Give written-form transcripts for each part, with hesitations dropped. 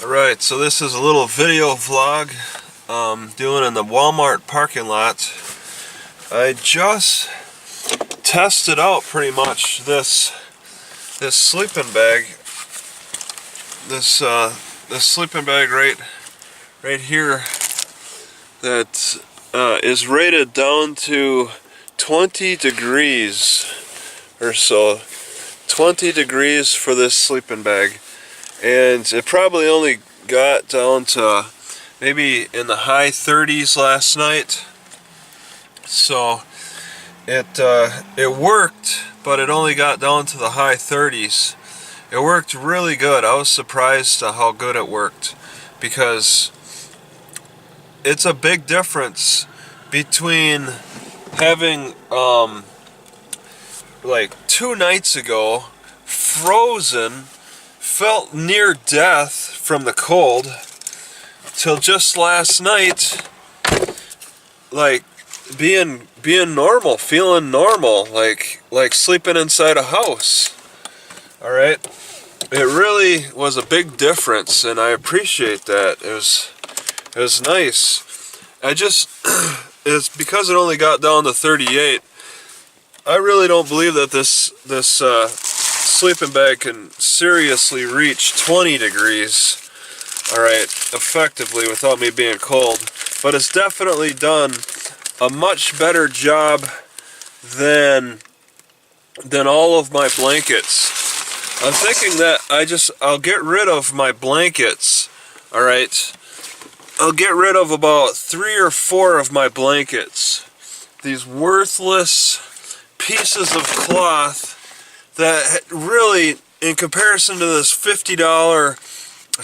Alright, so this is a little video vlog doing in the Walmart parking lot. I just tested out pretty much this sleeping bag. This sleeping bag right here that is rated down to 20 degrees or so. 20 degrees for this sleeping bag. And it probably only got down to maybe in the high 30s last night. So it worked, but it only got down to the high 30s. It worked really good. I was surprised at how good it worked, because it's a big difference between having like 2 nights ago frozen, felt near death from the cold, till just last night like being normal, feeling normal, like sleeping inside a house. Alright, it really was a big difference, and I appreciate that. It was nice. It's because it only got down to 38. I really don't believe that this sleeping bag can seriously reach 20 degrees, alright, effectively without me being cold. But it's definitely done a much better job than all of my blankets. I'm thinking that I'll get rid of my blankets, alright. I'll get rid of about 3 or 4 of my blankets. These worthless pieces of cloth that really, in comparison to this $50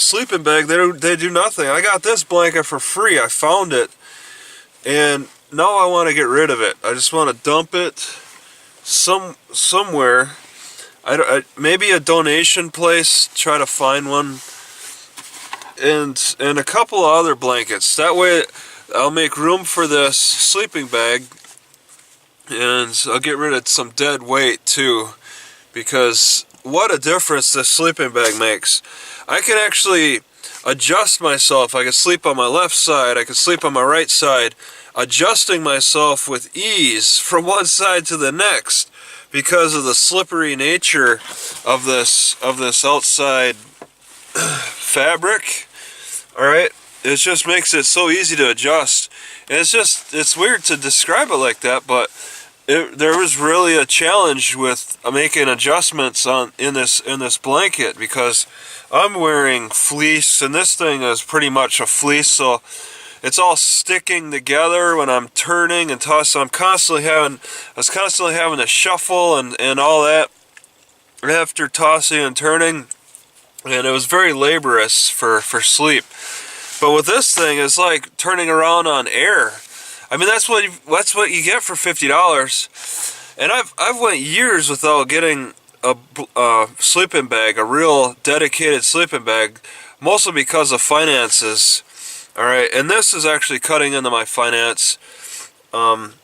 sleeping bag, they do nothing. I got this blanket for free. I found it, and now I want to get rid of it. I just want to dump it somewhere. Maybe a donation place. Try to find one, and a couple of other blankets. That way, I'll make room for this sleeping bag, and I'll get rid of some dead weight too. Because what a difference this sleeping bag makes. I can actually adjust myself. I can sleep on my left side, I can sleep on my right side, adjusting myself with ease from one side to the next, because of the slippery nature of this outside fabric. Alright, it just makes it so easy to adjust. And it's weird to describe it like that, but there was really a challenge with making adjustments in this blanket, because I'm wearing fleece, and this thing is pretty much a fleece, so it's all sticking together when I'm turning and tossing. I was constantly having to shuffle and all that after tossing and turning, and it was very laborious for sleep. But with this thing, it's like turning around on air. I mean, that's what you get for $50. And I've went years without getting a sleeping bag, a real dedicated sleeping bag, mostly because of finances. All right, and this is actually cutting into my finance. But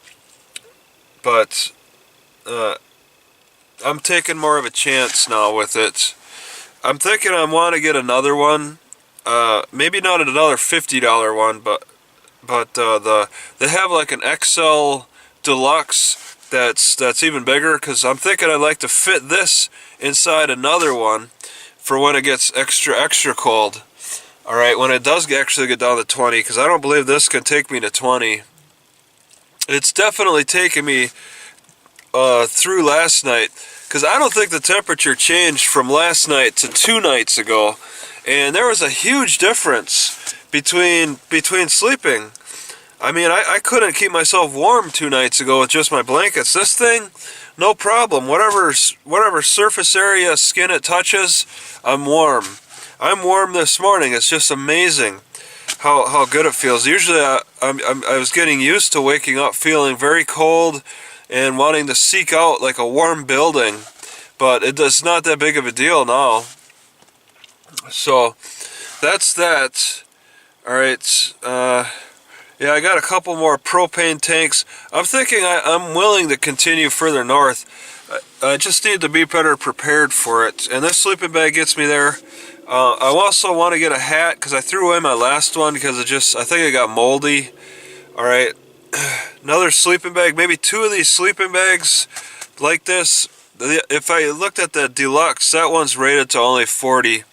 I'm taking more of a chance now with it. I'm thinking I want to get another one. Maybe not another $50 one, but they have like an XL Deluxe that's even bigger, because I'm thinking I'd like to fit this inside another one for when it gets extra cold. Alright, when it does actually get down to 20, because I don't believe this can take me to 20. It's definitely taken me through last night, because I don't think the temperature changed from last night to 2 nights ago. And there was a huge difference between sleeping. I mean, I couldn't keep myself warm 2 nights ago with just my blankets. This thing, no problem. Whatever surface area, skin it touches, I'm warm. I'm warm this morning. It's just amazing how good it feels. Usually I was getting used to waking up feeling very cold and wanting to seek out like a warm building, but it's not that big of a deal now. So that's that. Alright, yeah, I got a couple more propane tanks. I'm thinking I'm willing to continue further north. I just need to be better prepared for it. And this sleeping bag gets me there I also want to get a hat because I threw away my last one because I think it got moldy. All right, another sleeping bag, maybe 2 of these sleeping bags like this. If I looked at the deluxe, that one's rated to only 40.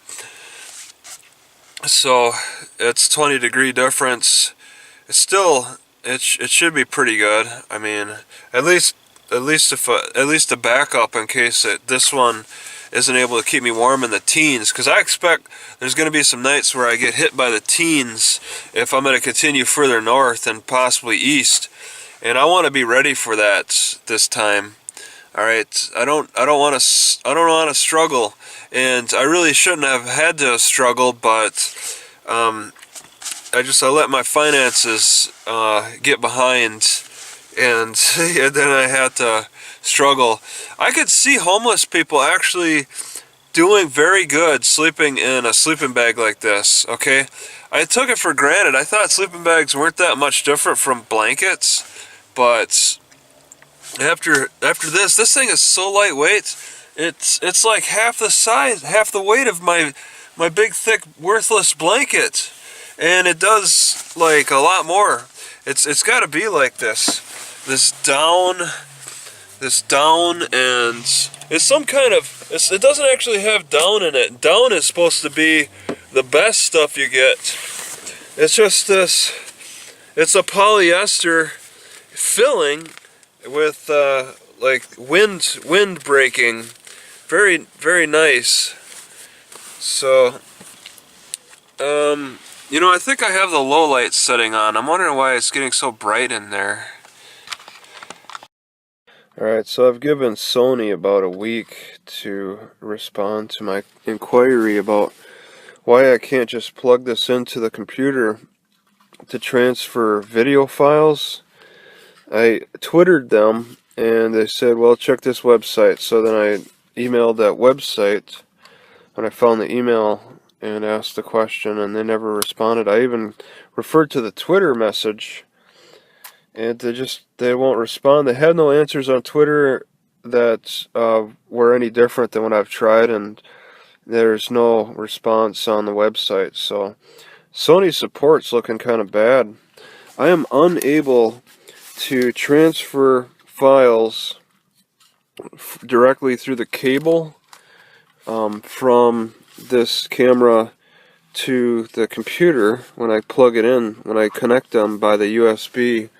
So it's 20-degree difference. It's still, it should be pretty good. I mean, at least a backup in case this one isn't able to keep me warm in the teens, because I expect there's going to be some nights where I get hit by the teens if I'm going to continue further north and possibly east, and I want to be ready for that this time. All right, I don't want to struggle, and I really shouldn't have had to struggle, but I let my finances get behind, and then I had to struggle. I could see homeless people actually doing very good sleeping in a sleeping bag like this, okay? I took it for granted. I thought sleeping bags weren't that much different from blankets, but after this thing is so lightweight, it's like half the size, half the weight of my big thick worthless blanket, and it does like a lot more. It's got to be like this down, and it's some kind of, it doesn't actually have down in it. Down is supposed to be the best stuff you get. It's just this, it's a polyester filling with like wind breaking. Very, very nice. So you know, I think I have the low light setting on. I'm wondering why it's getting so bright in there. Alright, so I've given Sony about a week to respond to my inquiry about why I can't just plug this into the computer to transfer video files. I Twittered them, and they said, well, check this website. So then I emailed that website, and I found the email and asked the question, and they never responded. I even referred to the Twitter message, and they won't respond. They have no answers on Twitter that were any different than what I've tried, and there's no response on the website. So Sony support's looking kind of bad. I am unable to transfer files directly through the cable from this camera to the computer when I plug it in, when I connect them by the USB,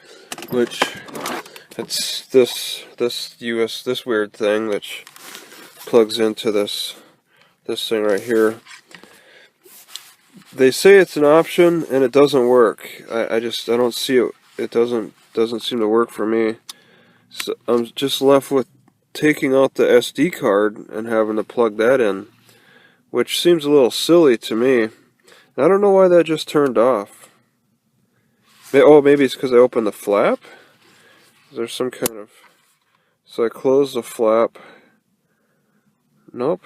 which it's this weird thing that plugs into this thing right here. They say it's an option and it doesn't work. I don't see it. It doesn't seem to work for me. So I'm just left with taking out the SD card and having to plug that in, which seems a little silly to me. I don't know why that just turned off. Oh, maybe it's because I opened the flap? Is there some kind of... So I close the flap. Nope.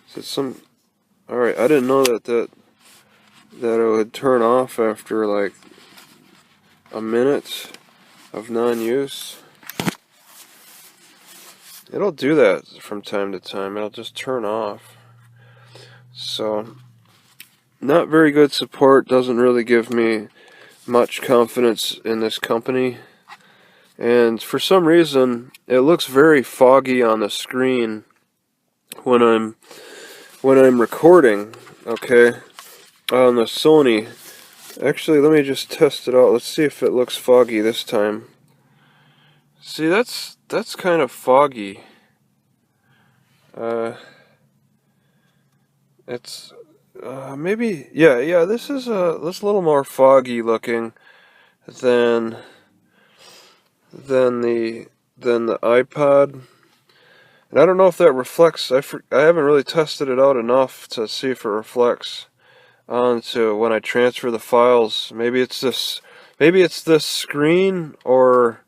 Is it some... Alright, I didn't know that it would turn off after like a minute of non-use. It'll do that from time to time. It'll just turn off. So, not very good support. Doesn't really give me much confidence in this company. And for some reason, it looks very foggy on the screen when I'm recording. Okay, on the Sony. Actually, let me just test it out. Let's see if it looks foggy this time. See, that's kind of foggy. It's maybe this is a little more foggy looking than the iPod. And I don't know if that reflects. I haven't really tested it out enough to see if it reflects onto when I transfer the files. Maybe it's this screen, or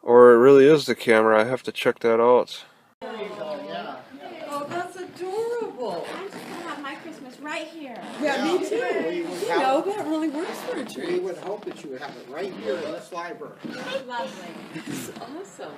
it really is the camera. I have to check that out. Oh, that's adorable. I'm just gonna have my Christmas right here. Yeah, me too. You know, that really works for a tree. We would hope that you would have it right here in this library. Lovely. It's awesome.